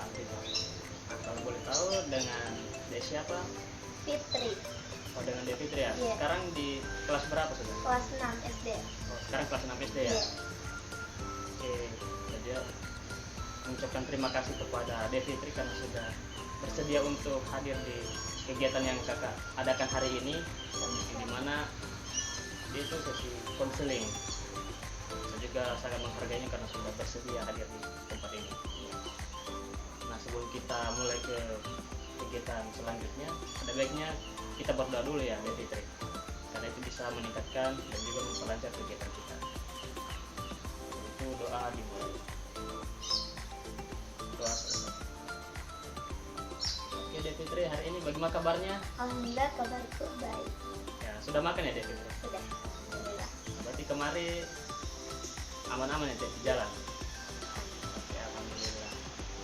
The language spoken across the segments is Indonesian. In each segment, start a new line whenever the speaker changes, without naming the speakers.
aktif. Nah, kalau boleh tahu dengan Desi siapa?
Fitri,
Oh, dengan Devi Fitri ya.
Iya.
Sekarang di kelas berapa sudah?
kelas 6 SD.
Oh, sekarang kelas 6 SD ya.
Iya.
Oke, jadi mengucapkan terima kasih kepada Devi Fitri karena sudah bersedia untuk hadir di kegiatan yang kakak adakan hari ini, yang dimana dia itu sesi konseling. Saya juga sangat menghargainya karena sudah bersedia hadir di tempat ini. Nah, sebelum kita mulai ke kegiatan selanjutnya, ada baiknya kita berdoa dulu ya, Devi Fitri, karena itu bisa meningkatkan dan juga memperlancar kegiatan kita. Itu doa dimulai. Doa selesai. Oke Devi Fitri, hari ini bagaimana kabarnya?
Alhamdulillah kabarku baik.
Ya, sudah makan ya Devi Fitri?
Sudah. Alhamdulillah.
Berarti kemarin aman-aman ya di jalan? Ya, alhamdulillah.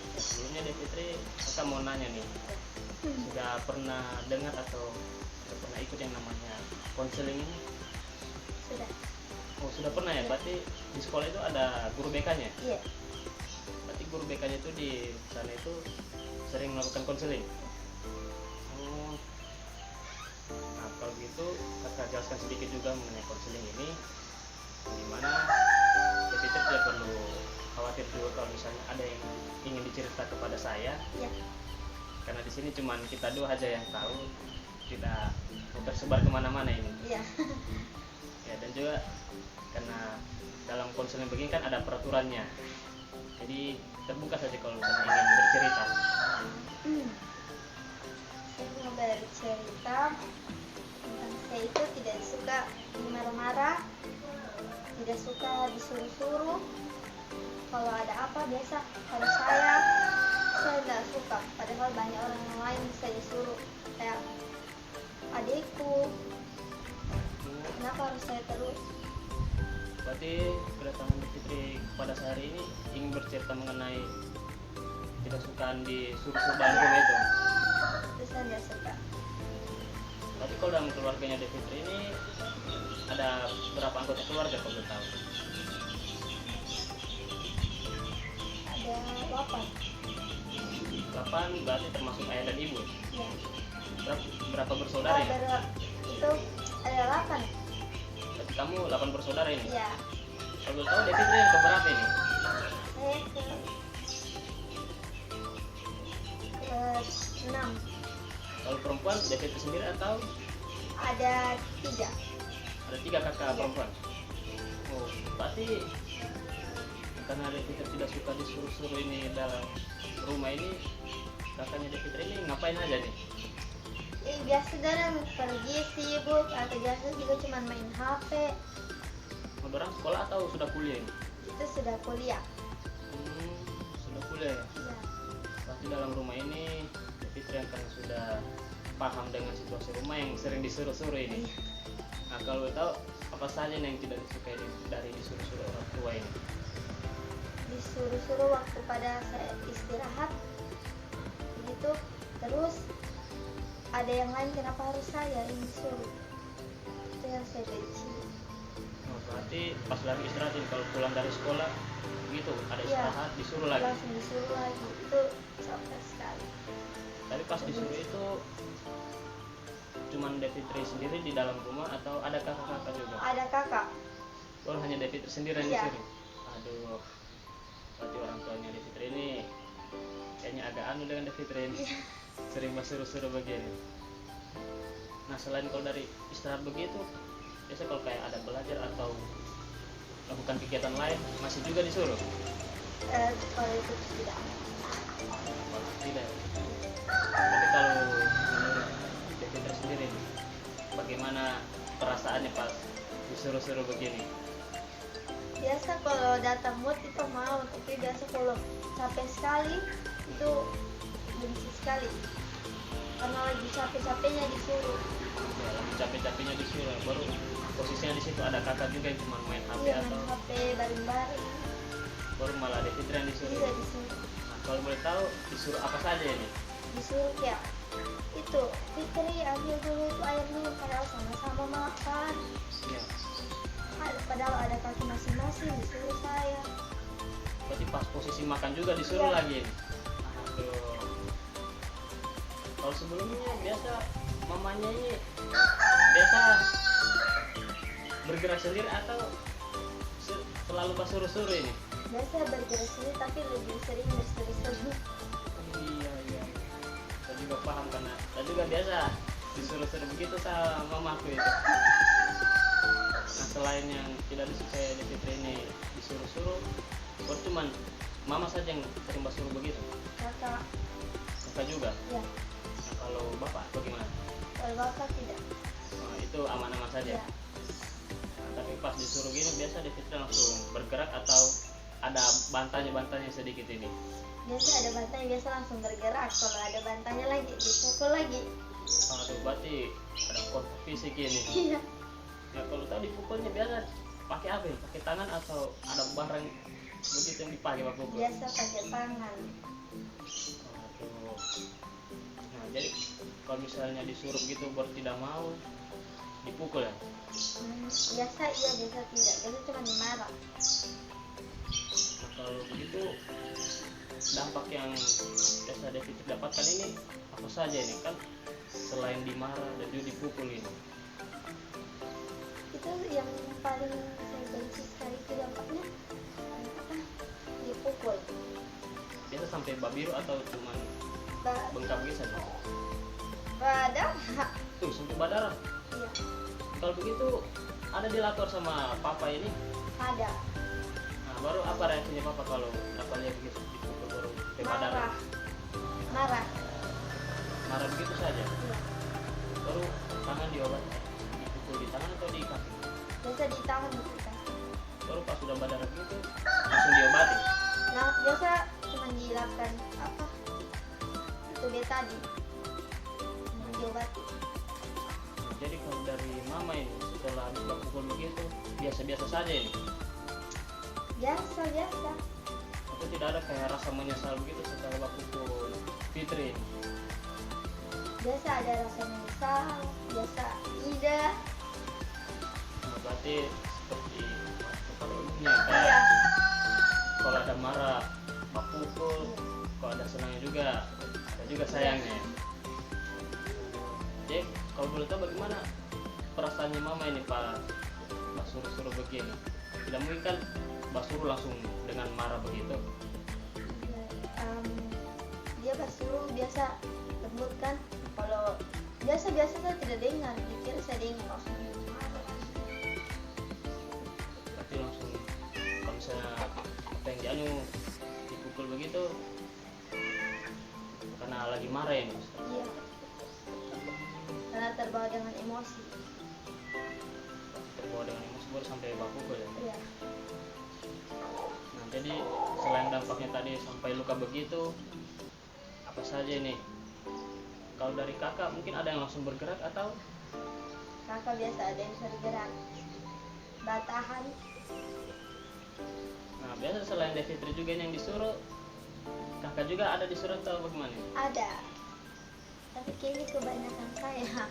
Ya, sebelumnya Devi Fitri, saya mau nanya nih, sudah pernah dengar atau sudah pernah ikut yang namanya konseling ini?
Sudah.
Oh, sudah pernah ya? Berarti di sekolah itu ada guru BK-nya?
Iya.
Berarti guru BK-nya itu di sana itu sering melakukan konseling? Oh. Nah, kalau gitu kakak jelaskan sedikit juga mengenai konseling ini, di mana kita tidak perlu khawatir juga kalau misalnya ada yang ingin dicerita kepada saya,
Iya.
karena di sini cuman kita dua aja yang tahu, tidak tersebar kemana-mana ini.
Iya.
Ya, dan juga karena dalam konseling begini kan ada peraturannya, jadi terbuka saja kalau misalnya ingin bercerita.
Saya mau bercerita tentang saya itu tidak suka dimarah-marah, tidak suka disuruh-suruh. Kalau ada apa biasa pada saya tidak suka. Padahal banyak orang yang lain bisa disuruh, kayak adikku. Kenapa harus saya terus?
Berarti kedatangan Mbak Fitri kepada saya hari ini ingin bercerita mengenai tidak sukaan disuruh-suruh dalam rumah itu.
Itu saya tidak suka.
Berarti kalau dalam keluarganya Mbak Fitri ini ada berapa anggota keluarga kalau boleh tahu?
Ada 8.
8 berarti termasuk ayah dan ibu.
Ya.
Berapa bersaudara ya?
Itu ada 8.
Berarti kamu 8 bersaudara ini?
Ya.
Kalau boleh tahu Mbak Fitri yang keberapa ini?
Saya ke 6.
Kalau perempuan Mbak Fitri sendiri atau
Ada 3.
ada 3 kakak perempuan? Oh, berarti karena Mbak Fitri tidak suka disuruh-suruh ini dalam rumah ini, kakaknya Mbak Fitri ini ngapain aja nih?
Biasa kadang pergi sibuk atau biasa juga cuma main HP.
Mau orang sekolah atau sudah kuliah ini?
Itu sudah kuliah.
Sudah kuliah ya?
Ya.
Berarti dalam rumah ini Mbak Fitri yang karena sudah paham dengan situasi rumah yang sering disuruh-suruh ini. Nah, kalau boleh tahu apa saja yang tidak disukai dari disuruh-suruh orang tua ini?
Disuruh-suruh waktu pada saya istirahat. Begitu. Terus ada yang lain, kenapa harus saya yang disuruh? Itu yang saya benci.
Oh, berarti pas lagi istirahat ini kalau pulang dari sekolah gitu ada
Iya.
istirahat disuruh lagi.
Langsung disuruh lagi. Itu capek sekali.
Tapi pas disuruh itu cuman Mbak Fitri sendiri di dalam rumah atau ada kakak-kakak juga?
Ada kakak.
Oh, hanya Mbak Fitri sendiri yang
Iya.
disuruh? Aduh, berarti orang tuanya Mbak Fitri ini kayaknya agak anu dengan Mbak Fitri ini, sering suruh-suruh begini. Nah, selain kalau dari istirahat begitu, biasa kalau kayak ada belajar atau melakukan kegiatan lain masih juga disuruh?
Kalau itu tidak.
Tidak. Tapi kalau menurut Mbak Fitri sendiri, bagaimana perasaannya pas disuruh-suruh begini?
Biasa kalau datang mood itu mau, tapi biasa kalau capek sekali itu benci sekali. Karena lagi capek-capeknya disuruh.
Ya, lagi capek-capeknya disuruh, baru posisinya di situ ada kakak juga yang cuma main HP
Iya,
atau
main HP bareng-bareng.
baru malah ada Fitri yang disuruh.
Iya disuruh.
Nah, kalau boleh tahu disuruh apa saja ini?
Disuruh kayak itu, Fitri ambil dulu itu air dulu, padahal sama-sama makan.
Ya.
Padahal ada kaki masing-masing disuruh saya.
Berarti pas posisi makan juga disuruh
Iya.
lagi ini. Kalau sebelumnya biasa mamanya ini biasa bergerak sendiri atau selalu pas suruh-suruh ini?
Biasa bergerak sendiri tapi lebih sering berseru-seru.
Iya iya. Saya juga paham karena saya juga biasa disuruh-suruh begitu sama mamaku itu. Nah selain yang tidak disukai di Fitri ini disuruh-suruh, baru cuman mama saja yang sering suruh begitu.
Kakak,
Kakak juga.
ya.
Nah, kalau bapak bagaimana?
Kalau bapak tidak.
Nah, itu aman-aman saja.
Ya.
Nah, tapi pas disuruh gini biasa di Fitri langsung bergerak atau ada bantahnya sedikit ini?
Biasa ada bantanya, biasa langsung bergerak. Kalau ada bantanya lagi, dipukul lagi.
Aduh, berarti ada kontak fisik ini.
Iya.
Ya kalau tahu dipukulnya biasa pakai apa ya? Pakai tangan atau ada barang begitu yang dipakai pak pukul?
Biasa pakai tangan.
Aduh. Nah jadi kalau misalnya disuruh begitu baru tidak mau dipukul ya?
Biasa iya, biasa tidak. Biasa cuma dimarah.
Nah, kalau begitu dampak yang biasa David dapatkan ini apa saja ini kan selain dimarah dan juga dipukul ini?
Itu yang paling saya benci sekali itu dampaknya apa? Dipukul.
Biasa sampai babiru atau cuma
Ba-
bengkak gitu saja?
Badan.
Tuh sampai berdarah.
Iya.
Kalau begitu ada dilapor sama papa ini?
Ada.
Nah, baru apa reaksinya papa kalau dapat lihat begitu dipukul baru sampai berdarah?
Marah.
Marah begitu saja.
Iya.
Baru tangan diobati, dipukul di tangan atau di kaki?
Biasa di tangan kita.
Baru pas sudah berdarah begitu langsung diobati.
Nah, biasa cuma dilakukan apa? Itu betadin. Cuma diobati.
Jadi kalau dari mama ini setelah habis pukul begitu biasa-biasa saja ini?
Biasa.
Atau tidak ada kayak rasa menyesal begitu setelah pukul Fitri ini?
Biasa ada rasa menyesal, biasa tidak.
Nah, berarti seperti kalau umumnya kayak
Iya.
kalau ada marah pak pukul, kalau ada senangnya juga ada juga sayangnya. Jadi kalau boleh tahu bagaimana perasaannya mama ini pak suruh-suruh begini? Tidak mungkin kan suruh langsung dengan marah begitu?
Dia bersuruh biasa lembut kan. Kalau biasa saya tidak dengar, dikira saya dengar langsung marah.
Berarti langsung kalau misalnya apa yang dianu dipukul begitu karena lagi marah ya mas?
Iya. Karena terbawa dengan emosi.
Terbawa dengan emosi baru sampai bak pukul ya?
Iya.
Nah jadi selain dampaknya tadi sampai luka begitu, apa saja ini? Kalau dari kakak mungkin ada yang langsung bergerak atau?
Kakak biasa ada yang bergerak. Batahan.
Nah biasa selain Devitri juga yang disuruh, kakak juga ada disuruh atau bagaimana?
Ada. Tapi kayaknya kebanyakan saya.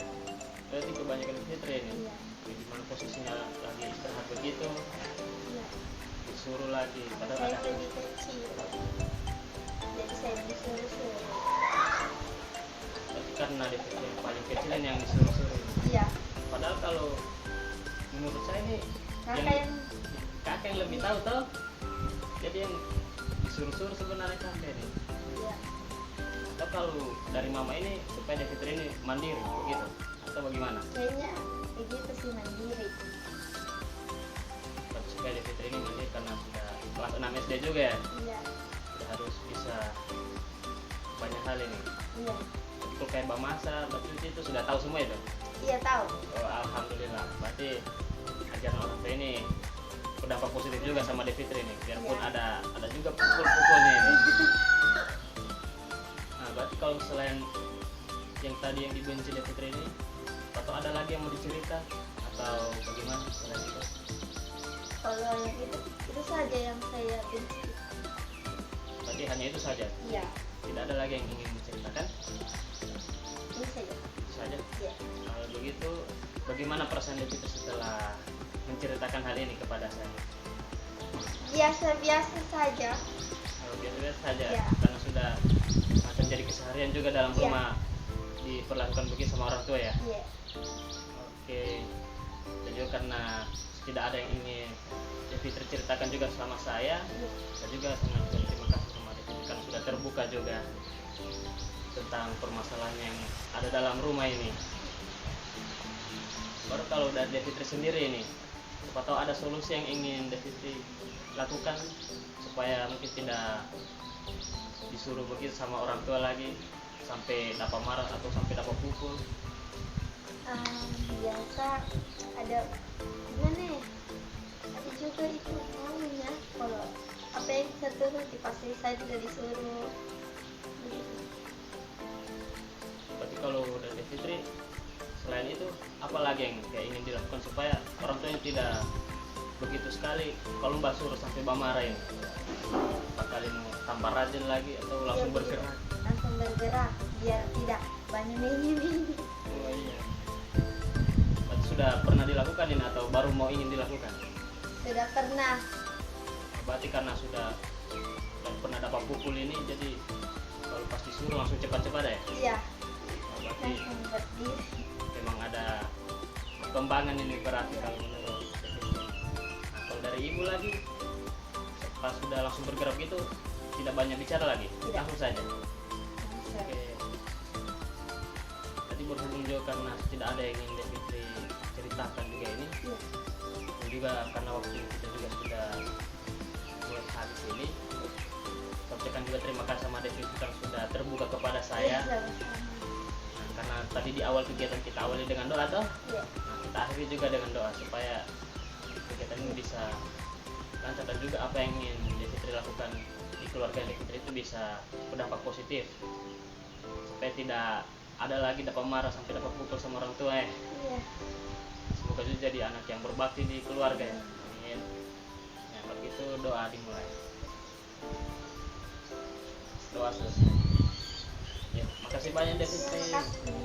Berarti kebanyakan Devitri ini?
Iya.
Di mana posisinya lagi istirahat begitu,
Iya.
disuruh lagi. Padahal
Saya
ada
lebih kecil. Jadi saya disuruh-suruh.
berarti karena Devitri yang paling kecil ini yang disuruh-suruh.
Iya.
Padahal kalau menurut saya ini kakak yang lebih tahu toh. Jadi yang disuruh-suruh sebenarnya kakak ini.
Iya.
Atau kalau dari mama ini supaya Devitri ini mandiri begitu atau bagaimana?
Kayaknya begitu sih, mandiri.
Supaya Devitri ini mandiri karena sudah kelas 6 SD juga ya,
Iya.
sudah harus bisa banyak hal ini.
Iya.
Jadi kalau kayak Mbak Masa, Mbak Cuci itu sudah tahu semua itu?
Iya tahu.
Oh, alhamdulillah. Berarti ajaran orang tua ini berdampak positif juga sama Devitri ini, biarpun
Iya.
ada juga pukul-pukulnya ini. Nah, berarti kalau selain yang tadi yang dibenci Devitri ini, atau ada lagi yang mau dicerita atau bagaimana selain itu?
Kalau yang itu saja yang saya benci.
Berarti hanya itu saja,
Iya.
tidak ada lagi yang ingin diceritakan?
Ini saja.
Itu saja.
Iya.
Kalau begitu, bagaimana perasaan Devitri setelah menceritakan hal ini kepada saya?
Biasa-biasa saja.
Kalau biasa-biasa saja,
Iya.
karena sudah macam jadi keseharian juga dalam
Iya.
rumah diperlakukan begitu sama orang tua ya.
Iya.
Oke. Dan juga karena tidak ada yang ingin Devi ceritakan juga sama saya juga sangat berterima kasih sama Devi karena sudah terbuka juga tentang permasalahan yang ada dalam rumah ini. Baru kalau dari Devi sendiri ini, siapa tahu ada solusi yang ingin Devi lakukan supaya mungkin tidak disuruh begitu sama orang tua lagi sampai dapat marah atau sampai dapat pukul.
Biasa ada gimana ya, ada juga itu maunya kalau apa yang bisa turuti pasti saya juga disuruh begitu.
Berarti kalau dari Fitri selain itu apa lagi yang kayak ingin dilakukan supaya orang tuanya tidak begitu sekali kalau mbak suruh sampai mbak marahin, bakal mau tambah rajin lagi atau langsung
Iya, begitu.
bergerak?
Langsung bergerak biar tidak banyak ini.
Oh iya. Berarti sudah pernah dilakukan ini atau baru mau ingin dilakukan?
Sudah pernah.
Berarti karena sudah dan pernah dapat pukul ini jadi kalau pas disuruh langsung cepat-cepat ya?
Iya.
Oh, berarti
Langsung berdiri.
memang ada perkembangan ini berarti kalau menurut Devi. Nah, kalau dari ibu lagi pas sudah langsung bergerak gitu tidak banyak bicara lagi,
Tidak.
langsung saja.
Bisa.
Oke. Tadi berhubung juga karena tidak ada yang ingin Devi ceritakan juga ini,
Iya.
dan juga karena waktu kita juga sudah buat habis ini. Saya ucapkan juga terima kasih sama Devi yang sudah terbuka kepada saya.
Iya, sama-sama.
Nah, karena tadi di awal kegiatan kita awali dengan doa toh.
Iya.
Nah, kita akhiri juga dengan doa supaya kegiatan ini bisa lancar dan juga apa yang ingin Devi lakukan di keluarga Devi itu bisa berdampak positif supaya tidak ada lagi dapat marah sampai dapat pukul sama orang tua ya.
Iya.
Semoga juga jadi anak yang berbakti di keluarga ya. Amin. Nah, kalau gitu doa dimulai. Doa selesai. Ya, makasih banyak Devi.
Terima kasih.